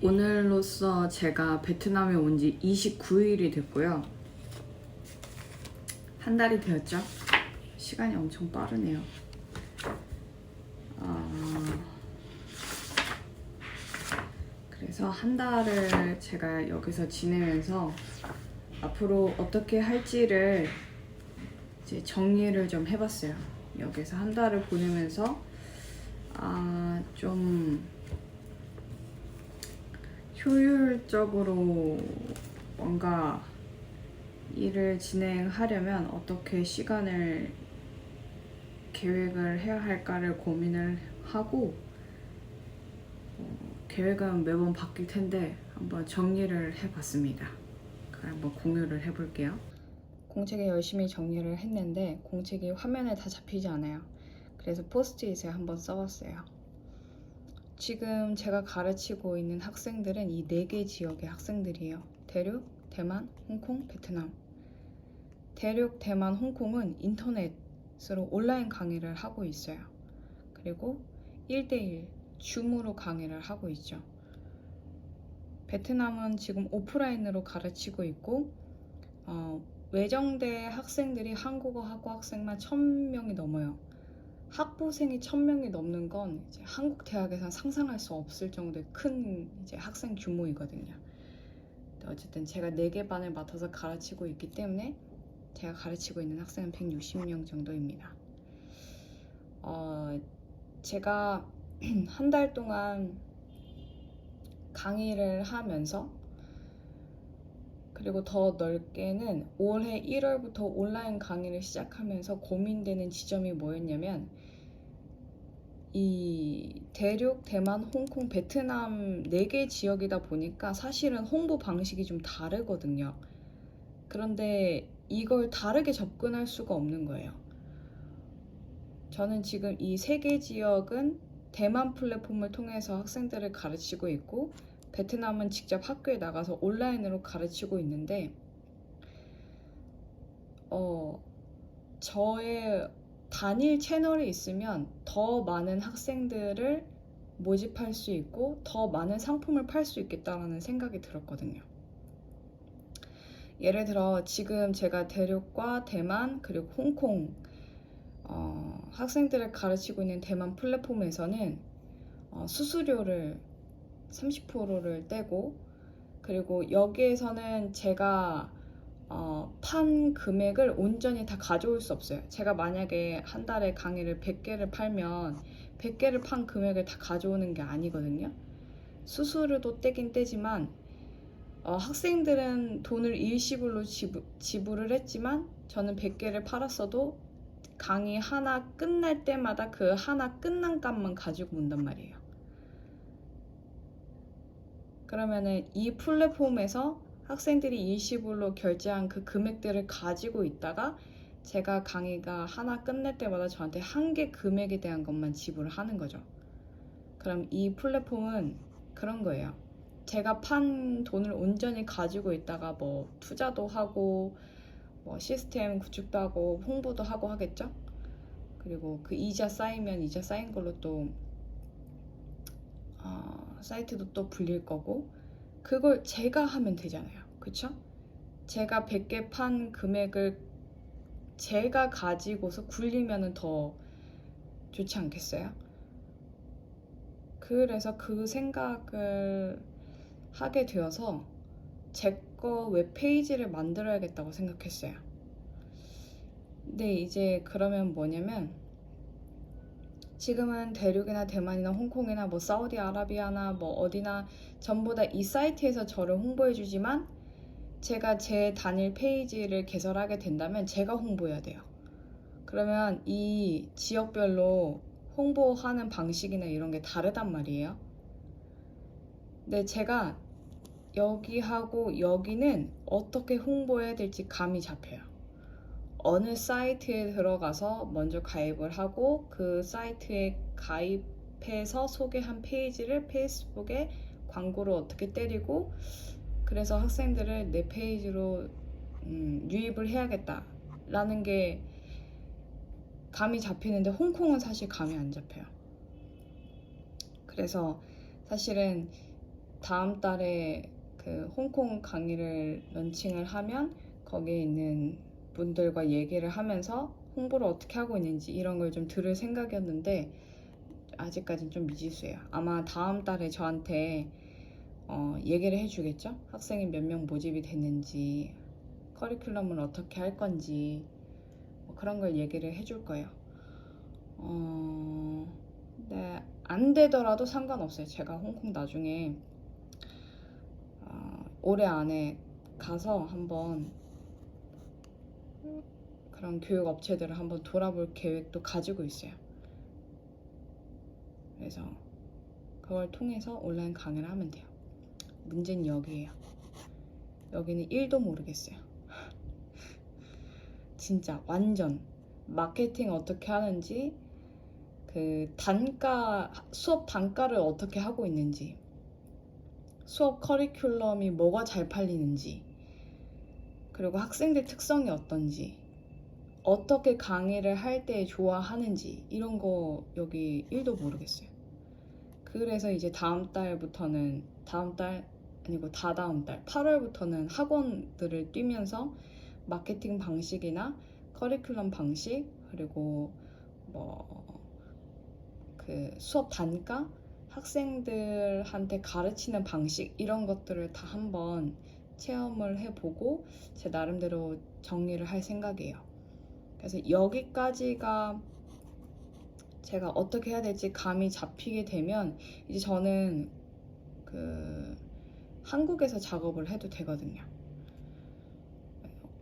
오늘로써 제가 베트남에 온 지 29일이 됐고요. 한 달이 되었죠? 시간이 엄청 빠르네요. 그래서 한 달을 제가 여기서 지내면서 앞으로 어떻게 할지를 이제 정리를 좀 해봤어요. 여기서 한 달을 보내면서 좀 효율적으로 뭔가 일을 진행하려면 어떻게 시간을 계획을 해야 할까를 고민을 하고, 계획은 매번 바뀔 텐데 한번 정리를 해봤습니다. 그걸 한번 공유를 해볼게요. 공책에 열심히 정리를 했는데 공책이 화면에 다 잡히지 않아요. 그래서 포스트잇에 한번 써봤어요. 지금 제가 가르치고 있는 학생들은 이 4개 지역의 학생들이에요. 대륙, 대만, 홍콩, 베트남. 대륙, 대만, 홍콩은 인터넷으로 온라인 강의를 하고 있어요. 그리고 1대1 줌으로 강의를 하고 있죠. 베트남은 지금 오프라인으로 가르치고 있고, 외정대 학생들이 한국어 학부 학생만 1000명이 넘어요. 학부생이 1000명이 넘는 건 이제 한국 대학에서 상상할 수 없을 정도의 큰 이제 학생 규모이거든요. 어쨌든 제가 4개 반을 맡아서 가르치고 있기 때문에 제가 가르치고 있는 학생은 160명 정도입니다. 제가 한 달 동안 강의를 하면서, 그리고 더 넓게는 올해 1월부터 온라인 강의를 시작하면서 고민되는 지점이 뭐였냐면, 이 대륙, 대만, 홍콩, 베트남 4개 지역이다 보니까 사실은 홍보 방식이 좀 다르거든요. 그런데 이걸 다르게 접근할 수가 없는 거예요. 저는 지금 이 3개 지역은 대만 플랫폼을 통해서 학생들을 가르치고 있고, 베트남은 직접 학교에 나가서 온라인으로 가르치고 있는데, 저의 단일 채널이 있으면 더 많은 학생들을 모집할 수 있고 더 많은 상품을 팔 수 있겠다라는 생각이 들었거든요. 예를 들어 지금 제가 대륙과 대만 그리고 홍콩 학생들을 가르치고 있는 대만 플랫폼에서는 수수료를 30%를 떼고, 그리고 여기에서는 제가 판 금액을 온전히 다 가져올 수 없어요. 제가 만약에 한 달에 강의를 100개를 팔면 100개를 판 금액을 다 가져오는 게 아니거든요. 수수료도 떼긴 떼지만 학생들은 돈을 일시불로 지불을 했지만 저는 100개를 팔았어도 강의 하나 끝날 때마다 그 하나 끝난 값만 가지고 온단 말이에요. 그러면은 이 플랫폼에서 학생들이 일시불로 결제한 그 금액들을 가지고 있다가 제가 강의가 하나 끝날 때마다 저한테 한 개 금액에 대한 것만 지불을 하는 거죠. 그럼 이 플랫폼은 그런 거예요. 제가 판 돈을 온전히 가지고 있다가 뭐 투자도 하고 뭐 시스템 구축도 하고 홍보도 하고 하겠죠. 그리고 그 이자 쌓이면 이자 쌓인 걸로 또 사이트도 또 불릴 거고, 그걸 제가 하면 되잖아요. 그쵸? 제가 100개 판 금액을 제가 가지고서 굴리면 더 좋지 않겠어요? 그래서 그 생각을 하게 되어서 제 거 웹페이지를 만들어야겠다고 생각했어요. 근데 이제 그러면 뭐냐면, 지금은 대륙이나 대만이나 홍콩이나 뭐 사우디아라비아나 뭐 어디나 전부 다 이 사이트에서 저를 홍보해주지만, 제가 제 단일 페이지를 개설하게 된다면 제가 홍보해야 돼요. 그러면 이 지역별로 홍보하는 방식이나 이런 게 다르단 말이에요. 근데 제가 여기하고 여기는 어떻게 홍보해야 될지 감이 잡혀요. 어느 사이트에 들어가서 먼저 가입을 하고 그 사이트에 가입해서 소개한 페이지를 페이스북에 광고를 어떻게 때리고, 그래서 학생들을 내 페이지로 유입을 해야겠다라는 게 감이 잡히는데, 홍콩은 사실 감이 안 잡혀요. 그래서 사실은 다음 달에 그 홍콩 강의를 런칭을 하면 거기에 있는 분들과 얘기를 하면서 홍보를 어떻게 하고 있는지 이런 걸 좀 들을 생각이었는데 아직까지는 좀 미지수예요. 아마 다음 달에 저한테 얘기를 해주겠죠? 학생이 몇 명 모집이 됐는지, 커리큘럼을 어떻게 할 건지 뭐 그런 걸 얘기를 해줄 거예요. 네, 안 되더라도 상관없어요. 제가 홍콩 나중에 올해 안에 가서 한번 그런 교육 업체들을 한번 돌아볼 계획도 가지고 있어요. 그래서 그걸 통해서 온라인 강의를 하면 돼요. 문제는 여기에요. 여기는 1도 모르겠어요. 진짜 완전 마케팅 어떻게 하는지, 그 수업 단가를 어떻게 하고 있는지, 수업 커리큘럼이 뭐가 잘 팔리는지, 그리고 학생들 특성이 어떤지, 어떻게 강의를 할 때 좋아하는지 이런 거 여기 1도 모르겠어요. 그래서 이제 다음 달 아니고 다다음 달 8월부터는 학원들을 뛰면서 마케팅 방식이나 커리큘럼 방식, 그리고 뭐 그 수업 단가, 학생들한테 가르치는 방식 이런 것들을 다 한번 체험을 해보고 제 나름대로 정리를 할 생각이에요. 그래서 여기까지가 제가 어떻게 해야 될지 감이 잡히게 되면 이제 저는 그 한국에서 작업을 해도 되거든요.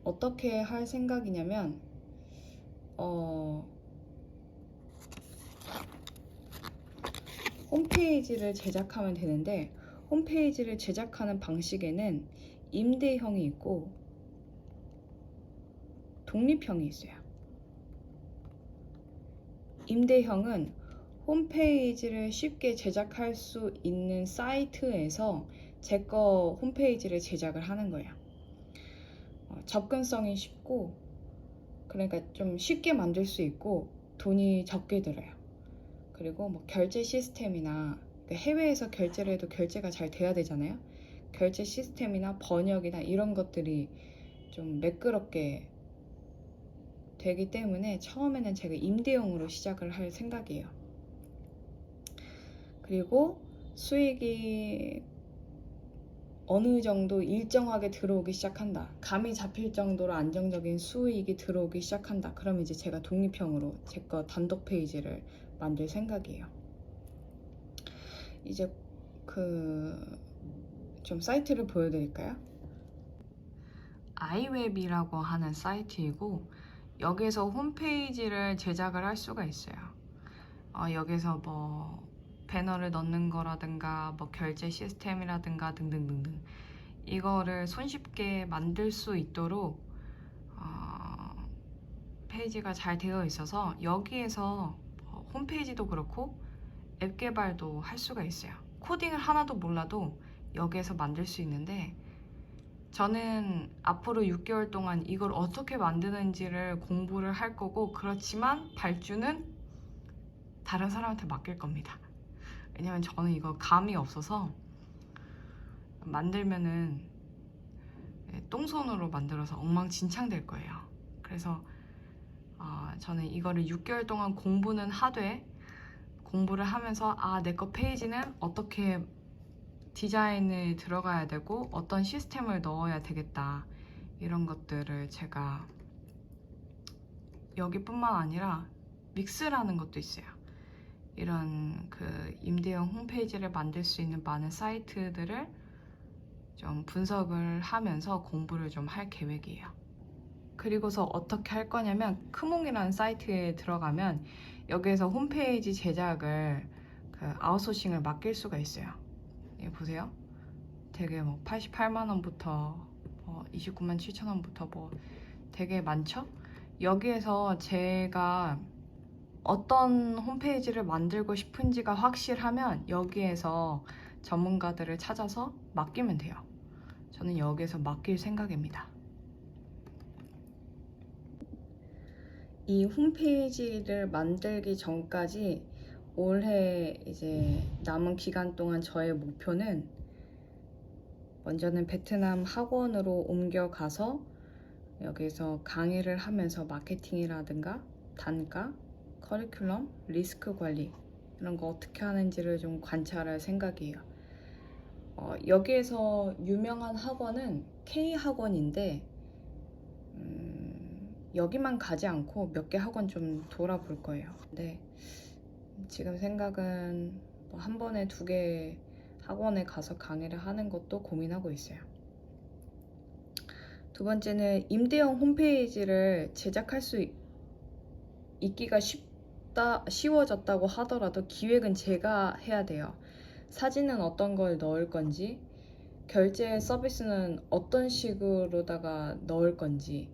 어떻게 할 생각이냐면 홈페이지를 제작하면 되는데, 홈페이지를 제작하는 방식에는 임대형이 있고 독립형이 있어요. 임대형은 홈페이지를 쉽게 제작할 수 있는 사이트에서 제 거 홈페이지를 제작을 하는 거예요. 접근성이 쉽고, 그러니까 좀 쉽게 만들 수 있고 돈이 적게 들어요. 그리고 뭐 결제 시스템이나 해외에서 결제를 해도 결제가 잘 돼야 되잖아요. 결제 시스템이나 번역이나 이런 것들이 좀 매끄럽게 되기 때문에 처음에는 제가 임대용으로 시작을 할 생각이에요. 그리고 수익이 어느 정도 일정하게 들어오기 시작한다, 감이 잡힐 정도로 안정적인 수익이 들어오기 시작한다, 그럼 이제 제가 독립형으로 제 거 단독 페이지를 만들 생각이에요. 이제 좀 사이트를 보여드릴까요? 아이웹이라고 하는 사이트이고, 여기서 홈페이지를 제작을 할 수가 있어요. 여기서 뭐 배너를 넣는 거라든가 뭐 결제 시스템이라든가 등등등등 이거를 손쉽게 만들 수 있도록 페이지가 잘 되어 있어서 여기에서 홈페이지도 그렇고 앱 개발도 할 수가 있어요. 코딩을 하나도 몰라도 여기에서 만들 수 있는데, 저는 앞으로 6개월 동안 이걸 어떻게 만드는지를 공부를 할 거고, 그렇지만 발주는 다른 사람한테 맡길 겁니다. 왜냐면 저는 이거 감이 없어서 만들면은 똥손으로 만들어서 엉망진창 될 거예요. 그래서 저는 이거를 6개월 동안 공부는 하되, 공부를 하면서 내 거 페이지는 어떻게 디자인을 들어가야 되고 어떤 시스템을 넣어야 되겠다, 이런 것들을 제가 여기뿐만 아니라 믹스라는 것도 있어요. 이런 그 임대형 홈페이지를 만들 수 있는 많은 사이트들을 좀 분석을 하면서 공부를 좀 할 계획이에요. 그리고서 어떻게 할 거냐면, 크몽이라는 사이트에 들어가면 여기에서 홈페이지 제작을 아웃소싱을 맡길 수가 있어요. 예, 보세요. 되게 뭐 88만 원부터 29만 7천 원부터 뭐 되게 많죠? 여기에서 제가 어떤 홈페이지를 만들고 싶은지가 확실하면 여기에서 전문가들을 찾아서 맡기면 돼요. 저는 여기에서 맡길 생각입니다. 이 홈페이지를 만들기 전까지 올해 이제 남은 기간 동안 저의 목표는 먼저는 베트남 학원으로 옮겨가서 여기서 강의를 하면서 마케팅이라든가 단가, 커리큘럼, 리스크 관리 이런 거 어떻게 하는지를 좀 관찰할 생각이에요. 여기에서 유명한 학원은 K학원인데 여기만 가지 않고 몇 개 학원 좀 돌아볼 거예요. 근데 지금 생각은 뭐 한 번에 2개 학원에 가서 강의를 하는 것도 고민하고 있어요. 두 번째는 임대형 홈페이지를 제작할 수 있기가 쉬워졌다고 하더라도 기획은 제가 해야 돼요. 사진은 어떤 걸 넣을 건지, 결제 서비스는 어떤 식으로다가 넣을 건지,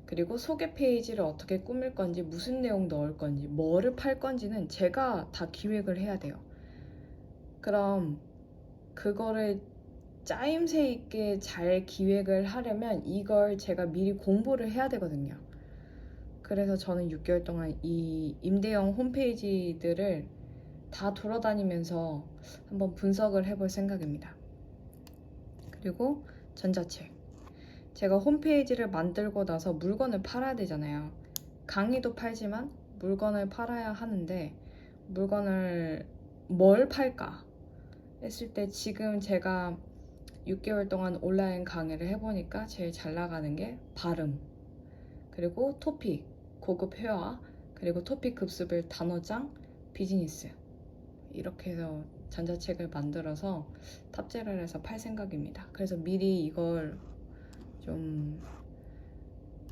그리고 소개 페이지를 어떻게 꾸밀 건지, 무슨 내용 넣을 건지, 뭐를 팔 건지는 제가 다 기획을 해야 돼요. 그럼 그거를 짜임새 있게 잘 기획을 하려면 이걸 제가 미리 공부를 해야 되거든요. 그래서 저는 6개월 동안 이 임대형 홈페이지들을 다 돌아다니면서 한번 분석을 해볼 생각입니다. 그리고 전자책. 제가 홈페이지를 만들고 나서 물건을 팔아야 되잖아요. 강의도 팔지만 물건을 팔아야 하는데 물건을 뭘 팔까 했을 때 지금 제가 6개월 동안 온라인 강의를 해보니까 제일 잘 나가는 게 발음, 그리고 토픽, 고급 회화, 그리고 토픽 급습을 단어장, 비즈니스 이렇게 해서 전자책을 만들어서 탑재를 해서 팔 생각입니다. 그래서 미리 이걸 좀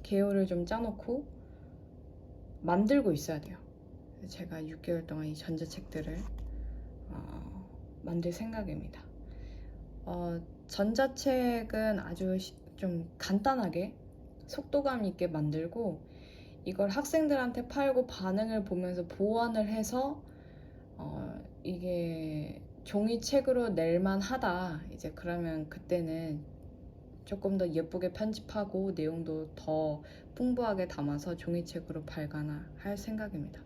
개요를 좀 짜놓고 만들고 있어야 돼요. 제가 6개월 동안 이 전자책들을 만들 생각입니다. 전자책은 아주 좀 간단하게 속도감 있게 만들고 이걸 학생들한테 팔고 반응을 보면서 보완을 해서 이게 종이책으로 낼만 하다 이제 그러면 그때는 조금 더 예쁘게 편집하고 내용도 더 풍부하게 담아서 종이책으로 발간할 생각입니다.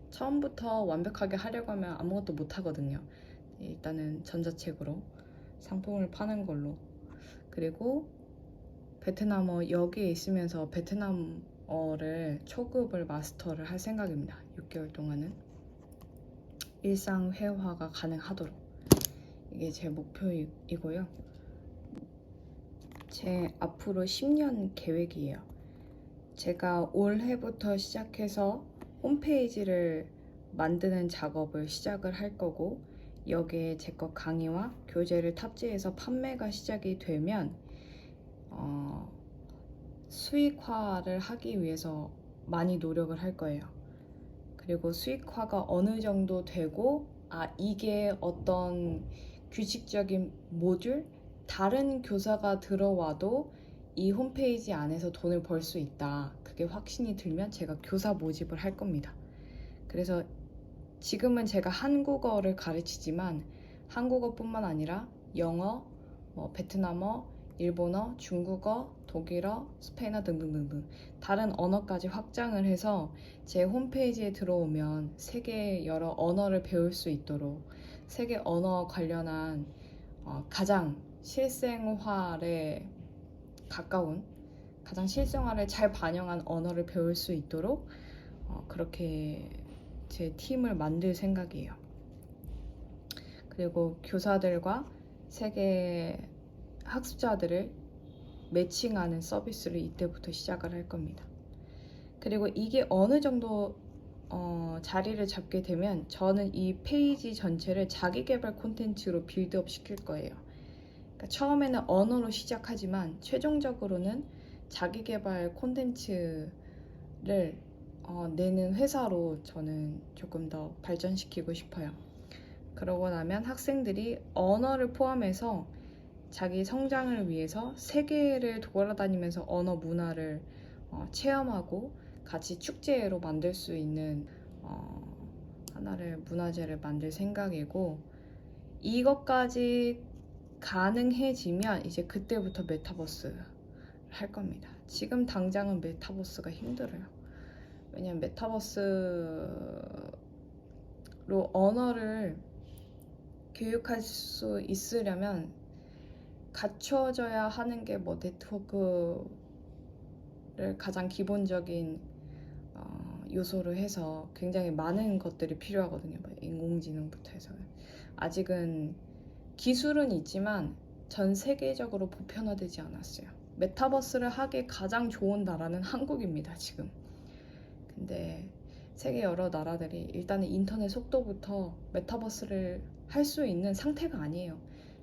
처음부터 완벽하게 하려고 하면 아무것도 못 하거든요. 일단은 전자책으로 상품을 파는 걸로. 그리고 베트남어 여기에 있으면서 베트남어를 초급을 마스터를 할 생각입니다. 6개월 동안은 일상 회화가 가능하도록 이게 제 목표이고요. 제 앞으로 10년 계획이에요. 제가 올해부터 시작해서 홈페이지를 만드는 작업을 시작을 할 거고 여기에 제 거 강의와 교재를 탑재해서 판매가 시작이 되면 수익화를 하기 위해서 많이 노력을 할 거예요. 그리고 수익화가 어느 정도 되고 이게 어떤 규칙적인 모듈, 다른 교사가 들어와도 이 홈페이지 안에서 돈을 벌 수 있다. 그게 확신이 들면 제가 교사 모집을 할 겁니다. 그래서 지금은 제가 한국어를 가르치지만 한국어뿐만 아니라 영어, 베트남어, 일본어, 중국어, 독일어, 스페인어 등등등등 다른 언어까지 확장을 해서 제 홈페이지에 들어오면 세계 여러 언어를 배울 수 있도록 세계 언어 관련한 가장 실생활에 가까운 가장 실생활에 잘 반영한 언어를 배울 수 있도록 그렇게 제 팀을 만들 생각이에요. 그리고 교사들과 세계 학습자들을 매칭하는 서비스를 이때부터 시작을 할 겁니다. 그리고 이게 어느 정도 자리를 잡게 되면 저는 이 페이지 전체를 자기개발 콘텐츠로 빌드업 시킬 거예요. 그러니까 처음에는 언어로 시작하지만 최종적으로는 자기개발 콘텐츠를 내는 회사로 저는 조금 더 발전시키고 싶어요. 그러고 나면 학생들이 언어를 포함해서 자기 성장을 위해서 세계를 돌아다니면서 언어 문화를 체험하고 같이 축제로 만들 수 있는 하나를 문화재를 만들 생각이고 이것까지 가능해지면 이제 그때부터 메타버스 할 겁니다. 지금 당장은 메타버스가 힘들어요. 왜냐면 메타버스로 언어를 교육할 수 있으려면 갖춰져야 하는 게 뭐 네트워크를 가장 기본적인 요소로 해서 굉장히 많은 것들이 필요하거든요. 뭐 인공지능부터 해서 아직은 기술은 있지만 전 세계적으로 보편화되지 않았어요. 메타버스를 하기에 가장 좋은 나라는 한국입니다, 지금. 근데 세계 여러 나라들이 일단은 인터넷 속도부터 메타버스를 할 수 있는 상태가 아니에요.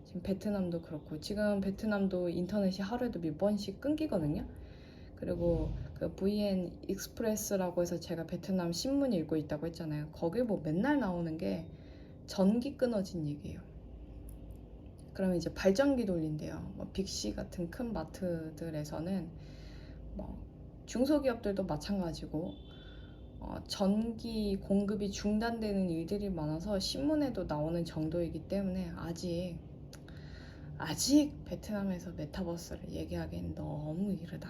지금 베트남도 그렇고, 지금 베트남도 인터넷이 하루에도 몇 번씩 끊기거든요. 그리고 그 VN 익스프레스라고 해서 제가 베트남 신문 읽고 있다고 했잖아요. 거기 뭐 맨날 나오는 게 전기 끊어진 얘기예요. 그러면 이제 발전기 돌린대요. 뭐 빅시 같은 큰 마트들에서는 뭐 중소기업들도 마찬가지고 전기 공급이 중단되는 일들이 많아서 신문에도 나오는 정도이기 때문에 아직 베트남에서 메타버스를 얘기하기엔 너무 이르다.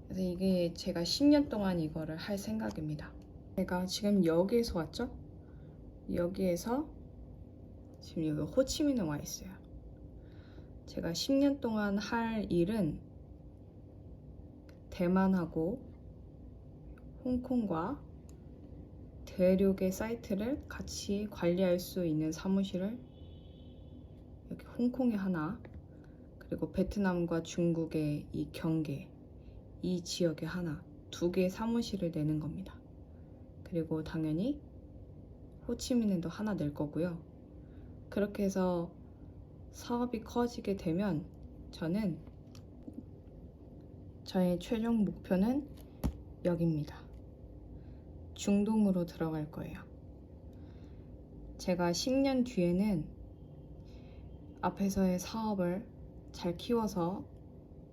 그래서 이게 제가 10년 동안 이거를 할 생각입니다. 제가 지금 여기에서 왔죠? 여기에서 지금 여기 호치민에 와 있어요. 제가 10년 동안 할 일은 대만하고 홍콩과 대륙의 사이트를 같이 관리할 수 있는 사무실을 여기 홍콩에 하나, 그리고 베트남과 중국의 이 경계, 이 지역에 하나, 2개의 사무실을 내는 겁니다. 그리고 당연히 호치민에도 하나 낼 거고요. 그렇게 해서 사업이 커지게 되면 저의 최종 목표는 여기입니다. 중동으로 들어갈 거예요. 제가 10년 뒤에는 앞에서의 사업을 잘 키워서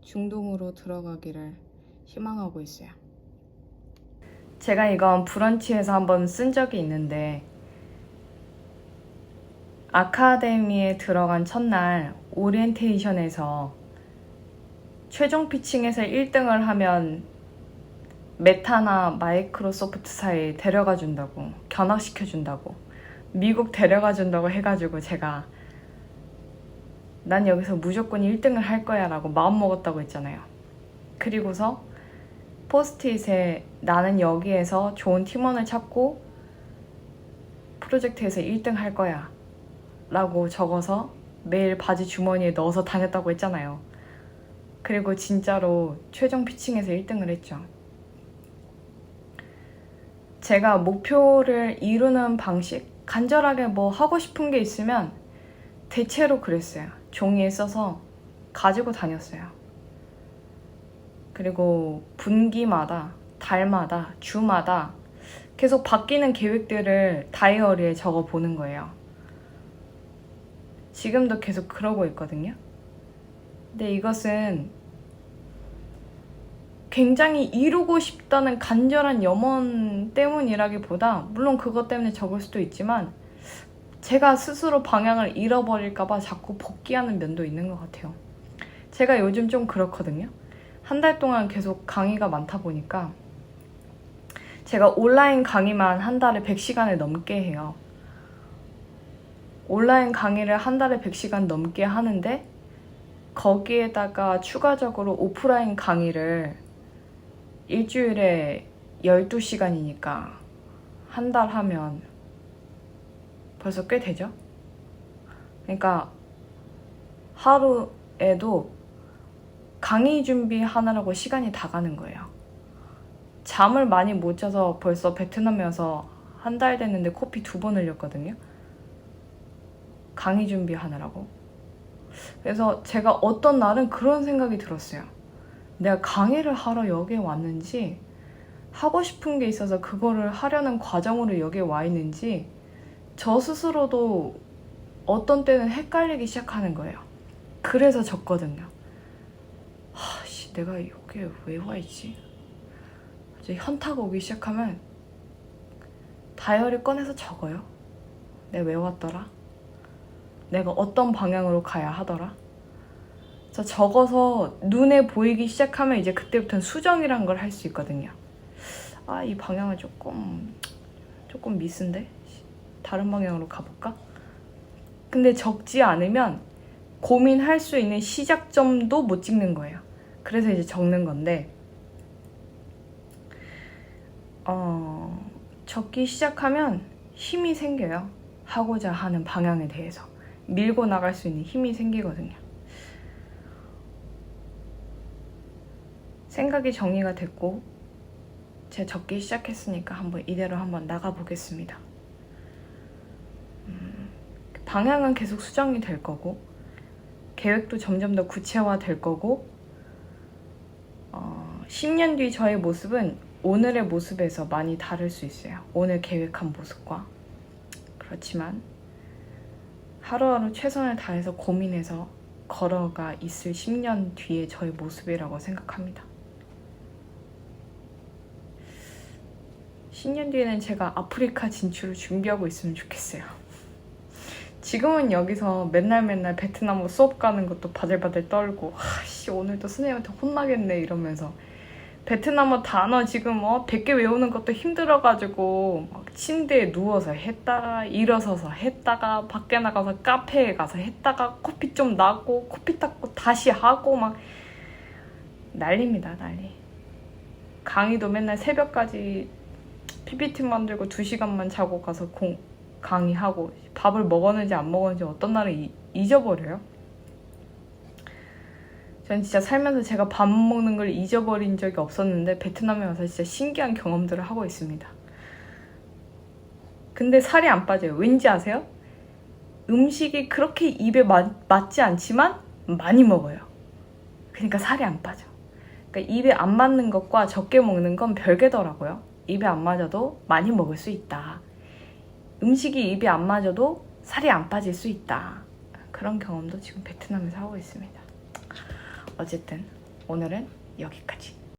중동으로 들어가기를 희망하고 있어요. 제가 이건 브런치에서 한번 쓴 적이 있는데, 아카데미에 들어간 첫날 오리엔테이션에서 최종 피칭에서 1등을 하면 메타나 마이크로소프트사에 데려가 준다고, 견학시켜 준다고, 미국 데려가 준다고 해가지고 제가 난 여기서 무조건 1등을 할 거야 라고 마음먹었다고 했잖아요. 그리고서 포스트잇에 나는 여기에서 좋은 팀원을 찾고 프로젝트에서 1등 할 거야 라고 적어서 매일 바지 주머니에 넣어서 다녔다고 했잖아요. 그리고 진짜로 최종 피칭에서 1등을 했죠. 제가 목표를 이루는 방식, 간절하게 뭐 하고 싶은 게 있으면 대체로 그랬어요. 종이에 써서 가지고 다녔어요. 그리고 분기마다, 달마다, 주마다 계속 바뀌는 계획들을 다이어리에 적어 보는 거예요. 지금도 계속 그러고 있거든요. 근데 이것은 굉장히 이루고 싶다는 간절한 염원 때문이라기보다, 물론 그것 때문에 적을 수도 있지만 제가 스스로 방향을 잃어버릴까봐 자꾸 복귀하는 면도 있는 것 같아요. 제가 요즘 좀 그렇거든요. 한 달 동안 계속 강의가 많다 보니까 제가 온라인 강의만 한 달에 100시간을 넘게 해요. 온라인 강의를 한 달에 100시간 넘게 하는데 거기에다가 추가적으로 오프라인 강의를 일주일에 12시간이니까 한 달 하면 벌써 꽤 되죠? 그러니까 하루에도 강의 준비하느라고 시간이 다 가는 거예요. 잠을 많이 못 자서 벌써 베트남에 와서 한 달 됐는데 코피 2번 흘렸거든요. 강의 준비하느라고. 그래서 제가 어떤 날은 그런 생각이 들었어요. 내가 강의를 하러 여기에 왔는지, 하고 싶은 게 있어서 그거를 하려는 과정으로 여기에 와 있는지 저 스스로도 어떤 때는 헷갈리기 시작하는 거예요. 그래서 적거든요. 내가 여기에 왜 와 있지? 이제 현타가 오기 시작하면 다이어리 꺼내서 적어요. 내가 왜 왔더라? 내가 어떤 방향으로 가야 하더라? 그래서 적어서 눈에 보이기 시작하면 이제 그때부터는 수정이란 걸 할 수 있거든요. 이 방향은 조금 미스인데? 다른 방향으로 가볼까? 근데 적지 않으면 고민할 수 있는 시작점도 못 찍는 거예요. 그래서 이제 적는 건데 적기 시작하면 힘이 생겨요. 하고자 하는 방향에 대해서 밀고 나갈 수 있는 힘이 생기거든요. 생각이 정리가 됐고 제가 적기 시작했으니까 이대로 한번 나가보겠습니다. 방향은 계속 수정이 될 거고 계획도 점점 더 구체화될 거고 10년 뒤 저의 모습은 오늘의 모습에서 많이 다를 수 있어요. 오늘 계획한 모습과. 그렇지만 하루하루 최선을 다해서 고민해서 걸어가 있을 10년 뒤의 저의 모습이라고 생각합니다. 10년 뒤에는 제가 아프리카 진출을 준비하고 있으면 좋겠어요. 지금은 여기서 맨날 베트남어 수업 가는 것도 바들바들 떨고 오늘도 선생님한테 혼나겠네 이러면서 베트남어 단어 지금 100개 외우는 것도 힘들어가지고 막 침대에 누워서 했다가 일어서서 했다가 밖에 나가서 카페에 가서 했다가 커피 좀 나고 커피 닦고 다시 하고 막 난리입니다. 난리. 강의도 맨날 새벽까지 PPT 만들고 2시간만 자고 가서 강의하고 밥을 먹었는지 안 먹었는지 어떤 날은 잊어버려요. 전 진짜 살면서 제가 밥 먹는 걸 잊어버린 적이 없었는데 베트남에 와서 진짜 신기한 경험들을 하고 있습니다. 근데 살이 안 빠져요. 왠지 아세요? 음식이 그렇게 입에 맞지 않지만 많이 먹어요. 그러니까 살이 안 빠져. 그러니까 입에 안 맞는 것과 적게 먹는 건 별개더라고요. 입에 안 맞아도 많이 먹을 수 있다. 음식이 입에 안 맞아도 살이 안 빠질 수 있다. 그런 경험도 지금 베트남에서 하고 있습니다. 어쨌든 오늘은 여기까지.